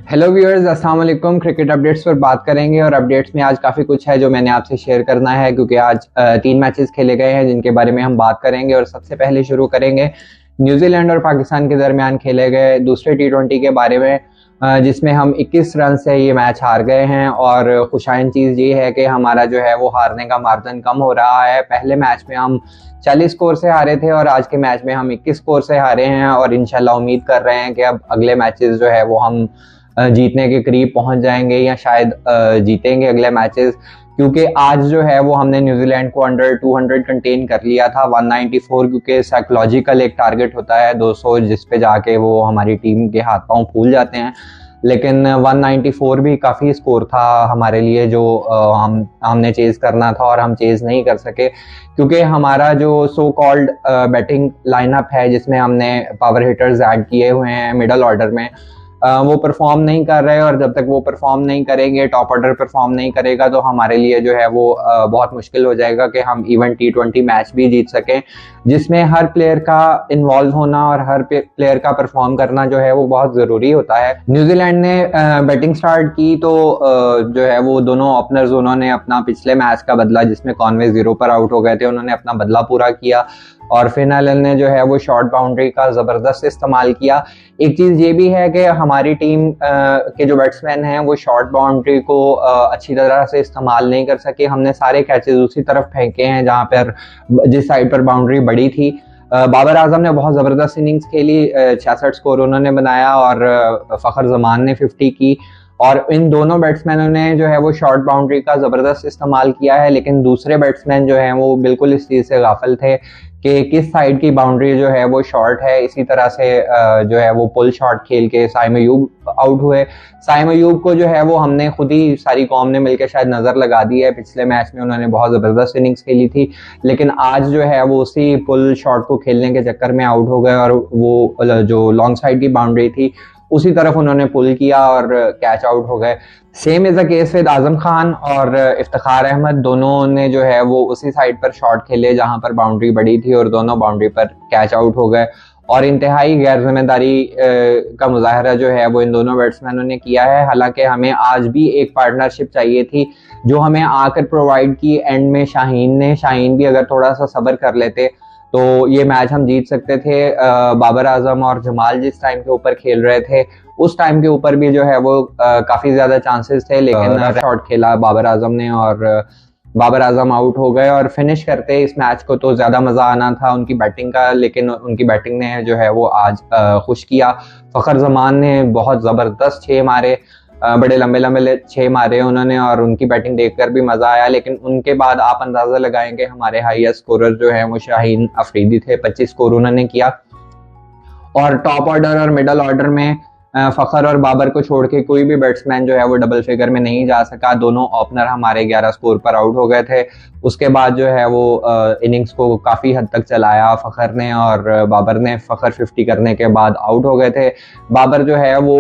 Hello viewers, अस्सलाम वालेकुम। Cricket updates पर बात करेंगे और अपडेट्स में आज काफ़ी कुछ है जो मैंने आपसे शेयर करना है, क्योंकि आज 3 मैचेस खेले गए हैं जिनके बारे में हम बात करेंगे। और सबसे पहले शुरू करेंगे न्यूजीलैंड और पाकिस्तान के दरमियान खेले गए दूसरे T20 के बारे में, जिसमें हम 21 रन से ये मैच हार गए हैं। और खुशाइन चीज़ ये है कि हमारा जो है वो हारने का मार्जिन कम हो रहा है। पहले मैच में हम 40 स्कोर से हारे थे और आज के मैच में हम 21 स्कोर से हारे हैं। और इंशाल्लाह उम्मीद कर रहे हैं कि अब अगले मैचेस जो है वो हम जीतने के करीब पहुंच जाएंगे या शायद जीतेंगे अगले मैचेस, क्योंकि आज जो है वो हमने न्यूजीलैंड को अंडर 200 कंटेन कर लिया था। 194 क्योंकि साइकोलॉजिकल एक टारगेट होता है 200, जिस पे जाके वो हमारी टीम के हाथ पांव फूल जाते हैं, लेकिन 194 भी काफ़ी स्कोर था हमारे लिए जो हमने चेज करना था और हम चेज नहीं कर सके, क्योंकि हमारा जो सो कॉल्ड बैटिंग लाइनअप है जिसमें हमने पावर हिटर्स ऐड किए हुए हैं मिडल ऑर्डर में, वो परफॉर्म नहीं कर रहे। और जब तक वो परफॉर्म नहीं करेंगे, टॉप ऑर्डर परफॉर्म नहीं करेगा, तो हमारे लिए जो है वो बहुत मुश्किल हो जाएगा कि हम इवन T20 मैच भी जीत सकें, जिसमें हर प्लेयर का इन्वॉल्व होना और हर प्लेयर का परफॉर्म करना जो है वो बहुत ज़रूरी होता है। न्यूजीलैंड ने बैटिंग स्टार्ट की तो जो है वो दोनों ओपनर्स, उन्होंने अपना पिछले मैच का बदला, जिसमें कॉनवे 0 पर आउट हो गए थे, उन्होंने अपना बदला पूरा किया। और फिन एलन ने जो है वो शॉर्ट बाउंड्री का ज़बरदस्त इस्तेमाल किया। एक चीज़ ये भी है कि हमारी टीम के जो बैट्समैन हैं वो शॉर्ट बाउंड्री को अच्छी तरह से इस्तेमाल नहीं कर सके। हमने सारे कैचेस उसी तरफ फेंके हैं जहाँ पर जिस साइड पर बाउंड्री बड़ी थी। बाबर आजम ने बहुत ज़बरदस्त इनिंग्स खेली, 66 स्कोर उन्होंने बनाया और फ़खर जमान ने 50 की। और इन दोनों बैट्समैनों ने जो है वो शॉर्ट बाउंड्री का ज़बरदस्त इस्तेमाल किया है, लेकिन दूसरे बैट्समैन जो हैं वो बिल्कुल इस चीज़ से गाफिल थे कि किस साइड की बाउंड्री जो है वो शॉर्ट है। इसी तरह से जो है वो पुल शॉट खेल के साइम अयूब आउट हुए। साइम अयूब को जो है वो हमने खुद ही सारी कौम ने मिलकर शायद नज़र लगा दी है। पिछले मैच में उन्होंने बहुत ज़बरदस्त इनिंग्स खेली थी, लेकिन आज जो है वो उसी पुल शॉट को खेलने के चक्कर में आउट हो गए और वो जो लॉन्ग साइड की बाउंड्री थी उसी तरफ उन्होंने पुल किया और कैच आउट हो गए। Same is the case with Azam Khan और इफ्तिखार अहमद, दोनों ने जो है वो उसी साइड पर शॉट खेले जहां पर बाउंड्री बड़ी थी और दोनों बाउंड्री पर कैच आउट हो गए। और इंतहाई गैर जिम्मेदारी का मुजाहरा जो है वो इन दोनों बैट्समैनों ने किया है। हालांकि हमें आज भी एक पार्टनरशिप चाहिए थी जो हमें आकर प्रोवाइड की एंड में शाहीन भी अगर थोड़ा सा सब्र कर लेते तो ये मैच हम जीत सकते थे। बाबर आजम और जमाल जिस टाइम के ऊपर खेल रहे थे उस टाइम के ऊपर भी जो है वो काफी ज्यादा चांसेस थे, लेकिन शॉट खेला बाबर आजम ने और बाबर आजम आउट हो गए। और फिनिश करते इस मैच को तो ज्यादा मजा आना था उनकी बैटिंग का, लेकिन उनकी बैटिंग ने जो है वो आज खुश किया। फखर जमान ने बहुत जबरदस्त 6 मारे, बड़े लंबे लंबे 6 मारे उन्होंने और उनकी बैटिंग देखकर भी मजा आया। लेकिन उनके बाद आप अंदाजा लगाएंगे हमारे हाईएस्ट स्कोरर जो है वो शाहीन अफरीदी थे, 25 स्कोर उन्होंने किया। और टॉप ऑर्डर और मिडल ऑर्डर में फखर और बाबर को छोड़ के कोई भी बैट्समैन जो है वो डबल फिगर में नहीं जा सका। दोनों ओपनर हमारे 11 स्कोर पर आउट हो गए थे। उसके बाद जो है वो इनिंग्स को काफ़ी हद तक चलाया फखर ने और बाबर ने। फखर 50 करने के बाद आउट हो गए थे। बाबर जो है वो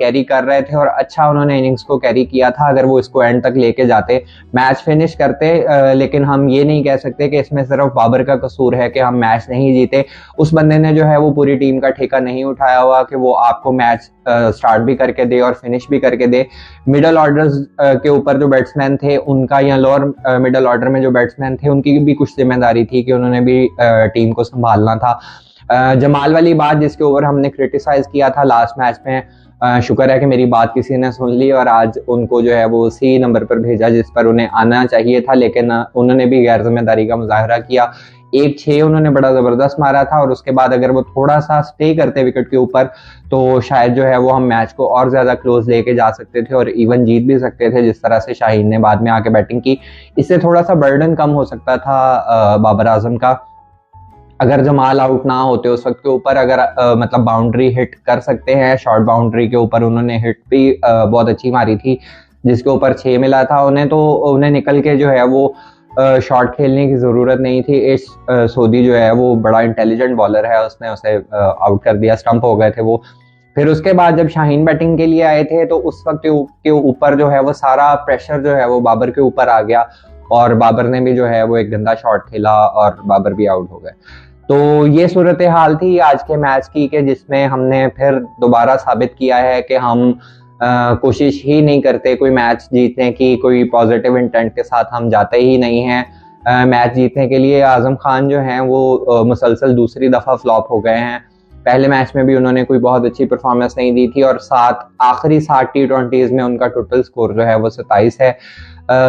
कैरी कर रहे थे और अच्छा उन्होंने इनिंग्स को कैरी किया था। अगर वो इसको एंड तक लेके जाते, मैच फिनिश करते, लेकिन हम ये नहीं कह सकते कि इसमें सिर्फ बाबर का कसूर है कि हम मैच नहीं जीते। उस बंदे ने जो है वो पूरी टीम का ठेका नहीं उठाया हुआ कि वो आपको मैच स्टार्ट भी करके दे और फिनिश भी करके दे। मिडल ऑर्डर्स के ऊपर जो बैट्समैन थे उनका, या लोअर मिडल ऑर्डर में जो बैट्समैन थे उनकी भी कुछ जिम्मेदारी थी कि उन्होंने भी टीम को संभालना था। जमाल वाली बात जिसके ऊपर हमने क्रिटिसाइज किया था लास्ट मैच में, शुक्र है कि मेरी बात किसी ने सुन ली और आज उनको जो है वो उसी नंबर पर भेजा जिस पर उन्हें आना चाहिए था, लेकिन उन्होंने भी गैर जिम्मेदारी का मुजाहरा किया। 1-6 उन्होंने बड़ा जबरदस्त मारा था और उसके बाद अगर वो थोड़ा सा स्टे करते विकेट के ऊपर तो शायद जो है वो हम मैच को और ज्यादा क्लोज लेके जा सकते थे और इवन जीत भी सकते थे। जिस तरह से शाहीन ने बाद में आके बैटिंग की, इससे थोड़ा सा बर्डन कम हो सकता था बाबर आजम का। अगर जमाल आउट ना होते उस वक्त के ऊपर, अगर मतलब बाउंड्री हिट कर सकते हैं, शॉर्ट बाउंड्री के ऊपर उन्होंने हिट भी बहुत अच्छी मारी थी जिसके ऊपर 6 मिला था उन्हें, तो उन्हें निकल के जो है वो शॉट खेलने की ज़रूरत नहीं थी। इस सोदी जो है वो बड़ा इंटेलिजेंट बॉलर है, उसने उसे आउट कर दिया, स्टंप हो गए थे वो। फिर उसके बाद जब शाहीन बैटिंग के लिए आए थे तो उस वक्त के ऊपर जो है वो सारा प्रेशर जो है वो बाबर के ऊपर आ गया और बाबर ने भी जो है वो एक गंदा शॉट खेला और बाबर भी आउट हो गए। तो ये सूरत हाल थी आज के मैच की कि जिसमें हमने फिर दोबारा साबित किया है कि हम कोशिश ही नहीं करते कोई मैच जीतने की, कोई पॉजिटिव इंटेंट के साथ हम जाते ही नहीं हैं मैच जीतने के लिए। आजम खान जो हैं वो मुसलसल दूसरी दफ़ा फ्लॉप हो गए हैं। पहले मैच में भी उन्होंने कोई बहुत अच्छी परफॉर्मेंस नहीं दी थी और आखिरी 7 T20s में उनका टोटल स्कोर जो है वो 27 है।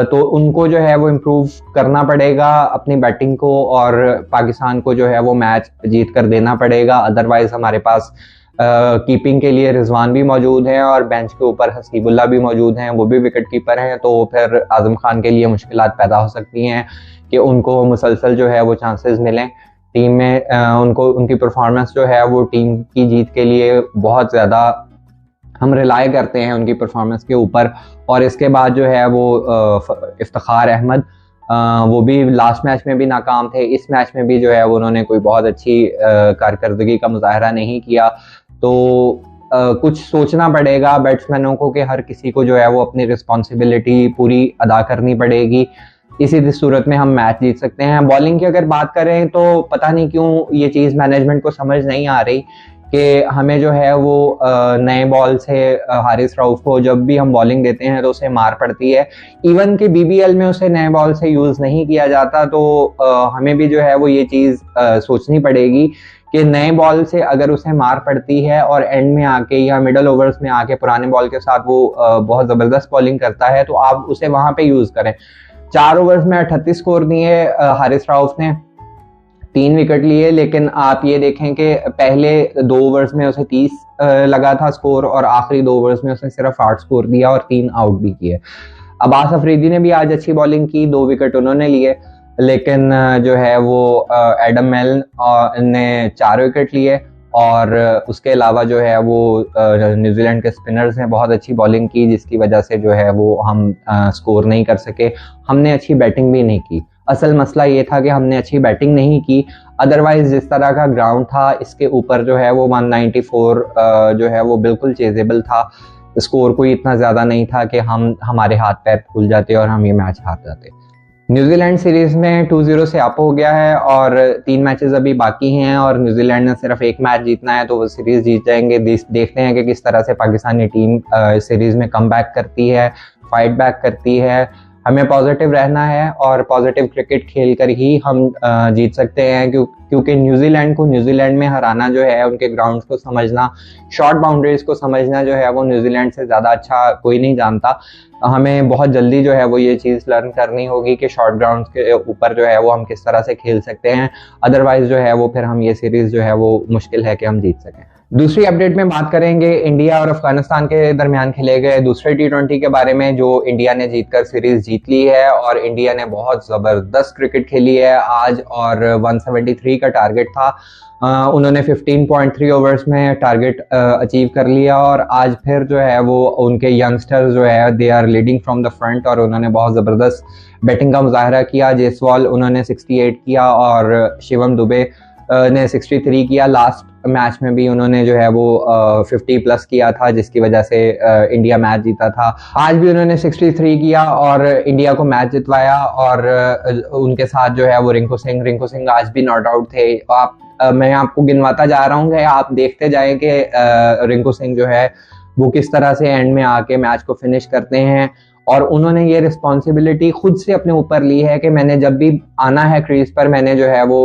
तो उनको जो है वो इम्प्रूव करना पड़ेगा अपनी बैटिंग को, और पाकिस्तान को जो है वो मैच जीत कर देना पड़ेगा। अदरवाइज हमारे पास कीपिंग के लिए रिजवान भी मौजूद हैं और बेंच के ऊपर हसीबुल्ला भी मौजूद हैं, वो भी विकेट कीपर हैं। तो फिर आजम खान के लिए मुश्किलात पैदा हो सकती हैं कि उनको मुसलसल जो है वो चांसेस मिलें टीम में। उनको उनकी परफॉर्मेंस जो है वो टीम की जीत के लिए बहुत ज़्यादा हम रिलाय करते हैं उनकी परफॉर्मेंस के ऊपर। और इसके बाद जो है वो इफ्तिखार अहमद, वो भी लास्ट मैच में भी नाकाम थे, इस मैच में भी जो है वो उन्होंने कोई बहुत अच्छी कारकर्दगी का मुजाहरा नहीं किया। तो कुछ सोचना पड़ेगा बैट्समैनों को कि हर किसी को जो है वो अपनी रिस्पॉन्सिबिलिटी पूरी अदा करनी पड़ेगी, इसी सूरत में हम मैच जीत सकते हैं। बॉलिंग की अगर बात करें तो पता नहीं क्यों ये चीज़ मैनेजमेंट को समझ नहीं आ रही कि हमें जो है वो नए बॉल से हारिस रऊफ को जब भी हम बॉलिंग देते हैं तो उसे मार पड़ती है। इवन कि BBL में उसे नए बॉल से यूज़ नहीं किया जाता। तो हमें भी जो है वो ये चीज़ सोचनी पड़ेगी कि नए बॉल से अगर उसे मार पड़ती है और एंड में आके या मिडल ओवर्स में आके पुराने बॉल के साथ वो बहुत ज़बरदस्त बॉलिंग करता है तो आप उसे वहाँ पे यूज़ करें। 4 ओवर्स में 38 स्कोर दिए हारिस रऊफ ने, 3 विकेट लिए, लेकिन आप ये देखें कि पहले 2 ओवर्स में उसे 30 लगा था स्कोर और आखिरी 2 ओवर्स में उसने सिर्फ 8 स्कोर दिया और 3 आउट भी किए। अब्बास अफरीदी ने भी आज अच्छी बॉलिंग की, 2 विकेट उन्होंने लिए, लेकिन जो है वो एडम मेलन ने 4 विकेट लिए। और उसके अलावा जो है वो न्यूजीलैंड के स्पिनर्स ने बहुत अच्छी बॉलिंग की, जिसकी वजह से जो है वो हम स्कोर नहीं कर सके। हमने अच्छी बैटिंग भी नहीं की। असल मसला ये था कि हमने अच्छी बैटिंग नहीं की। अदरवाइज जिस तरह का ग्राउंड था इसके ऊपर जो है वो 194 जो है वो बिल्कुल चेजेबल था। स्कोर कोई इतना ज़्यादा नहीं था कि हमारे हाथ पैर फूल जाते और हम ये मैच हार जाते। न्यूजीलैंड सीरीज में 2-0 से अप हो गया है और 3 मैचेस अभी बाकी हैं और न्यूजीलैंड ने सिर्फ 1 मैच जीतना है तो वो सीरीज जीत जाएंगे। देखते हैं कि किस तरह से पाकिस्तानी टीम सीरीज में कम बैक करती है, फाइट बैक करती है। हमें पॉजिटिव रहना है और पॉजिटिव क्रिकेट खेल कर ही हम जीत सकते हैं, क्योंकि न्यूजीलैंड को न्यूजीलैंड में हराना जो है, उनके ग्राउंड्स को समझना, शॉर्ट बाउंड्रीज को समझना जो है वो न्यूजीलैंड से ज़्यादा अच्छा कोई नहीं जानता। हमें बहुत जल्दी जो है वो ये चीज़ लर्न करनी होगी कि शॉर्ट ग्राउंड्स के ऊपर जो है वो हम किस तरह से खेल सकते हैं। अदरवाइज जो है वो फिर हम ये सीरीज़ जो है वो मुश्किल है कि हम जीत सकें। दूसरी अपडेट में बात करेंगे इंडिया और अफगानिस्तान के दरमियान खेले गए दूसरे T20 के बारे में, जो इंडिया ने जीतकर सीरीज जीत ली है। और इंडिया ने बहुत ज़बरदस्त क्रिकेट खेली है आज और 173 का टारगेट था, उन्होंने 15.3 ओवर्स में टारगेट अचीव कर लिया। और आज फिर जो है वो उनके यंगस्टर्स जो है they are leading from the front और उन्होंने बहुत ज़बरदस्त बैटिंग का मुजाहरा किया। जयसवाल उन्होंने 68 किया और शिवम दुबे ने 63 किया। लास्ट मैच में भी उन्होंने जो है वो 50 प्लस किया था, जिसकी वजह से इंडिया मैच जीता था। आज भी उन्होंने 63 किया और इंडिया को मैच जितवाया। और उनके साथ जो है वो रिंकू सिंह आज भी नॉट आउट थे। मैं आपको गिनवाता जा रहा हूँ कि आप देखते जाएं कि रिंकू सिंह जो है वो किस तरह से एंड में आके मैच को फिनिश करते हैं। और उन्होंने ये रिस्पॉन्सिबिलिटी खुद से अपने ऊपर ली है कि मैंने जब भी आना है क्रीज पर मैंने जो है वो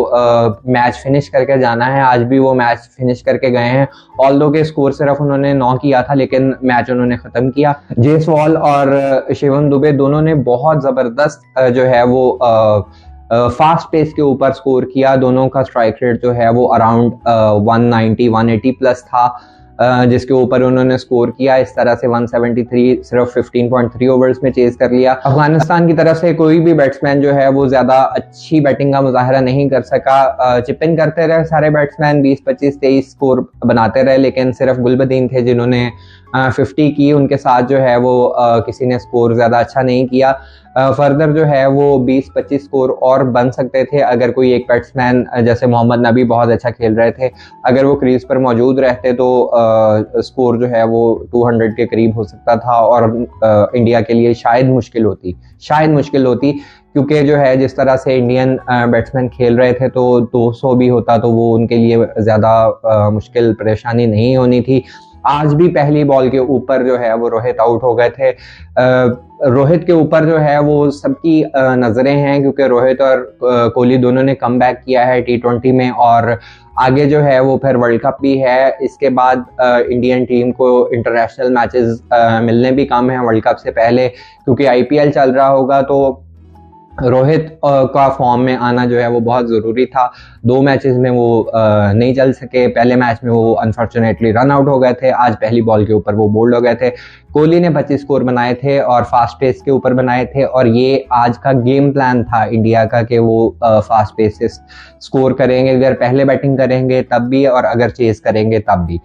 मैच फिनिश करके जाना है। आज भी वो मैच फिनिश करके गए हैं। ऑल्दो के स्कोर सिर्फ उन्होंने 9 किया था, लेकिन मैच उन्होंने ख़त्म किया। जयसवाल और शिवम दुबे दोनों ने बहुत ज़बरदस्त जो है वो फास्ट पेस के ऊपर स्कोर किया। दोनों का स्ट्राइक रेट जो है वो अराउंड 190-180 प्लस था, जिसके ऊपर उन्होंने स्कोर किया। इस तरह से 173 सिर्फ 15.3 ओवर्स में चेज कर लिया। अफगानिस्तान की तरफ से कोई भी बैट्समैन जो है वो ज्यादा अच्छी बैटिंग का मुजाहरा नहीं कर सका। चिप इन करते रहे सारे बैट्समैन, 20-25-23 स्कोर बनाते रहे, लेकिन सिर्फ गुलबदीन थे जिन्होंने 50 की। उनके साथ जो है वो किसी ने स्कोर ज़्यादा अच्छा नहीं किया। फर्दर जो है वो 20-25 स्कोर और बन सकते थे अगर कोई एक बैट्समैन जैसे मोहम्मद नबी बहुत अच्छा खेल रहे थे, अगर वो क्रीज पर मौजूद रहते तो स्कोर जो है वो 200 के करीब हो सकता था और इंडिया के लिए शायद मुश्किल होती क्योंकि जो है जिस तरह से इंडियन बैट्समैन खेल रहे थे तो 200 भी होता तो वो उनके लिए ज़्यादा मुश्किल परेशानी नहीं होनी थी। आज भी पहली बॉल के ऊपर जो है वो रोहित आउट हो गए थे। रोहित के ऊपर जो है वो सबकी नजरें हैं, क्योंकि रोहित और कोहली दोनों ने कम बैक किया है T20 में, और आगे जो है वो फिर वर्ल्ड कप भी है। इसके बाद इंडियन टीम को इंटरनेशनल मैचेस मिलने भी कम है वर्ल्ड कप से पहले, क्योंकि IPL चल रहा होगा। तो रोहित का फॉर्म में आना जो है वो बहुत ज़रूरी था। 2 मैचेस में वो नहीं चल सके। पहले मैच में वो अनफॉर्चुनेटली रन आउट हो गए थे, आज पहली बॉल के ऊपर वो बोल्ड हो गए थे। कोहली ने 25 स्कोर बनाए थे और फास्ट पेस के ऊपर बनाए थे, और ये आज का गेम प्लान था इंडिया का कि वो फास्ट पेस से स्कोर करेंगे, अगर पहले बैटिंग करेंगे तब भी और अगर चेस करेंगे तब भी।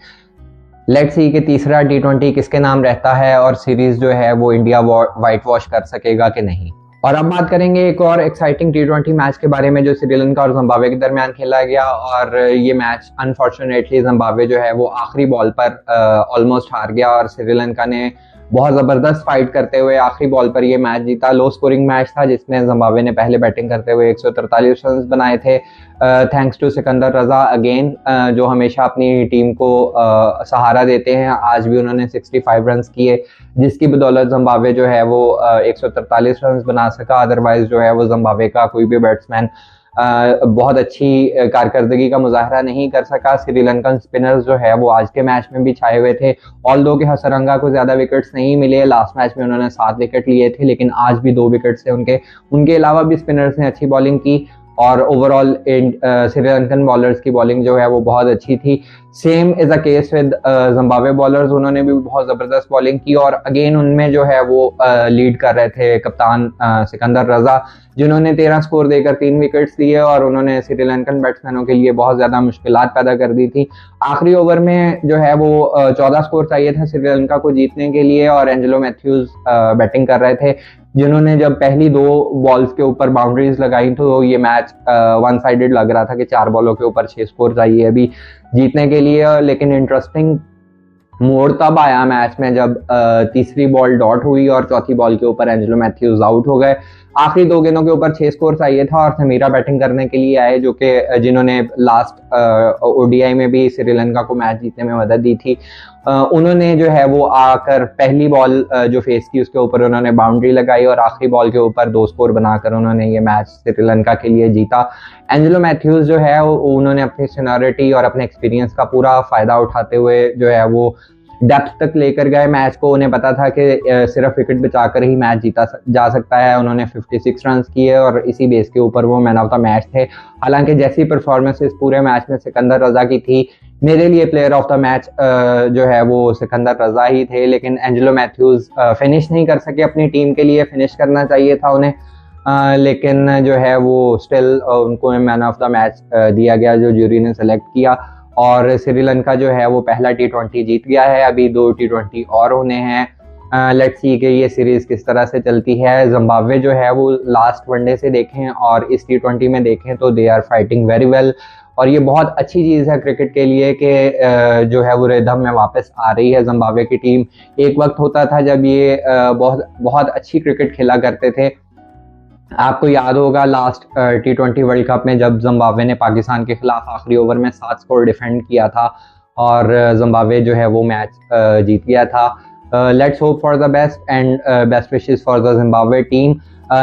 लेट्स सी कि तीसरा T20 किसके नाम रहता है और सीरीज जो है वो इंडिया वाइट वॉश कर सकेगा कि नहीं। और अब बात करेंगे एक और एक्साइटिंग T20 मैच के बारे में जो श्रीलंका और जिम्बाब्वे के दरमियान खेला गया, और ये मैच अनफॉर्चुनेटली जिम्बाब्वे जो है वो आखिरी बॉल पर ऑलमोस्ट हार गया, और श्रीलंका ने बहुत ज़बरदस्त फाइट करते हुए आखिरी बॉल पर ये मैच जीता। लो स्कोरिंग मैच था जिसमें जिम्बाब्वे ने पहले बैटिंग करते हुए 143 रन बनाए थे, thanks to Sikandar Raza again, जो हमेशा अपनी टीम को सहारा देते हैं। आज भी उन्होंने 65 रन किए, जिसकी बदौलत जिम्बाब्वे जो है वो 143 रन बना सका। अदरवाइज जो है वो जिम्बाब्वे का कोई भी बैट्समैन बहुत अच्छी कारकर्दगी का मुजाहरा नहीं कर सका। श्रीलंकन स्पिनर्स जो है वो आज के मैच में भी छाए हुए थे। ऑल्दो के हसरंगा को ज्यादा विकेट्स नहीं मिले, लास्ट मैच में उन्होंने 7 विकेट लिए थे, लेकिन आज भी 2 विकेट्स थे उनके अलावा भी स्पिनर्स ने अच्छी बॉलिंग की, और ओवरऑल श्रीलंकन बॉलर्स की बॉलिंग जो है वो बहुत अच्छी थी। Same is a case with Zimbabwe bowlers, उन्होंने भी बहुत ज़बरदस्त बॉलिंग की, और अगेन उनमें जो है वो लीड कर रहे थे कप्तान सिकंदर रजा, जिन्होंने 13 स्कोर देकर 3 विकेट्स लिए, और उन्होंने श्रीलंकन बैट्समैनों के लिए बहुत ज़्यादा मुश्किलात पैदा कर दी थी। आखिरी ओवर में जो है वो 14 स्कोर चाहिए था श्रीलंका को जीतने के लिए, और एंजेलो मैथ्यूज बैटिंग कर रहे थे, जिन्होंने जब पहली 2 बॉल्स के ऊपर बाउंड्रीज लगाई तो ये मैच वन साइडेड लग रहा था कि 4 बॉलों के ऊपर 6 स्कोर चाहिए अभी जीतने के लिए। लेकिन इंटरेस्टिंग मोड़ तब आया मैच में जब तीसरी बॉल डॉट हुई और चौथी बॉल के ऊपर एंजेलो मैथ्यूज आउट हो गए। आखिरी 2 गेंदों के ऊपर 6 स्कोर चाहिए था, और समीरा बैटिंग करने के लिए आए, जो कि जिन्होंने लास्ट ODI में भी श्रीलंका को मैच जीतने में मदद दी थी। उन्होंने जो है वो आकर पहली बॉल जो फेस की उसके ऊपर उन्होंने बाउंड्री लगाई, और आखिरी बॉल के ऊपर 2 स्कोर बनाकर उन्होंने ये मैच श्रीलंका के लिए जीता। एंजेलो मैथ्यूज जो है उन्होंने अपनी सीनियरिटी और अपने एक्सपीरियंस का पूरा फायदा उठाते हुए जो है वो डेप्थ तक लेकर गए मैच को। उन्हें पता था कि सिर्फ विकेट बचाकर ही मैच जीता जा सकता है। उन्होंने 56 रन किए, और इसी बेस के ऊपर वो मैन ऑफ द मैच थे। हालांकि जैसी परफॉर्मेंस इस पूरे मैच में सिकंदर रजा की थी, मेरे लिए प्लेयर ऑफ द मैच जो है वो सिकंदर रजा ही थे, लेकिन एंजेलो मैथ्यूज फिनिश नहीं कर सके अपनी टीम के लिए, फिनिश करना चाहिए था उन्हें, लेकिन जो है वो स्टिल उनको मैन ऑफ द मैच दिया गया जो ज्यूरी ने सेलेक्ट किया। और श्रीलंका जो है वो पहला T20 जीत गया है, अभी 2 T20 और होने हैं। लेट्स सी कि ये सीरीज किस तरह से चलती है। जिम्बाब्वे जो है वो लास्ट वनडे से देखें और इस T20 में देखें तो they are fighting very well, और ये बहुत अच्छी चीज़ है क्रिकेट के लिए कि जो है वो रिदम में वापस आ रही है जिम्बाब्वे की टीम। एक वक्त होता था जब ये बहुत अच्छी क्रिकेट खेला करते थे। आपको याद होगा लास्ट T20 वर्ल्ड कप में जब जिम्बाब्वे ने पाकिस्तान के खिलाफ आखिरी ओवर में 7 स्कोर डिफेंड किया था, और जिम्बाब्वे जो है वो मैच जीत गया था। Let's hope for the best and best wishes for the Zimbabwe team.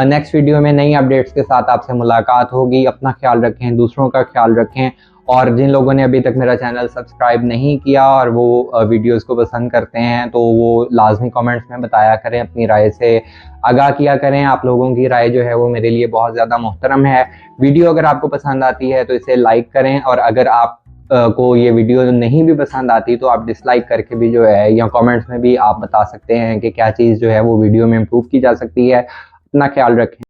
Next video में नई अपडेट्स के साथ आपसे मुलाकात होगी। अपना ख्याल रखें, दूसरों का ख्याल रखें, और जिन लोगों ने अभी तक मेरा चैनल सब्सक्राइब नहीं किया और वो वीडियोस को पसंद करते हैं तो वो लाजमी कमेंट्स में बताया करें, अपनी राय से आगाह किया करें। आप लोगों की राय जो है वो मेरे लिए बहुत ज़्यादा मोहतरम है। वीडियो अगर आपको पसंद आती है तो इसे लाइक करें, और अगर आप को ये वीडियो नहीं भी पसंद आती तो आप डिसलाइक करके भी जो है या कमेंट्स में भी आप बता सकते हैं कि क्या चीज़ जो है वो वीडियो में इम्प्रूव की जा सकती है। अपना ख्याल रखें।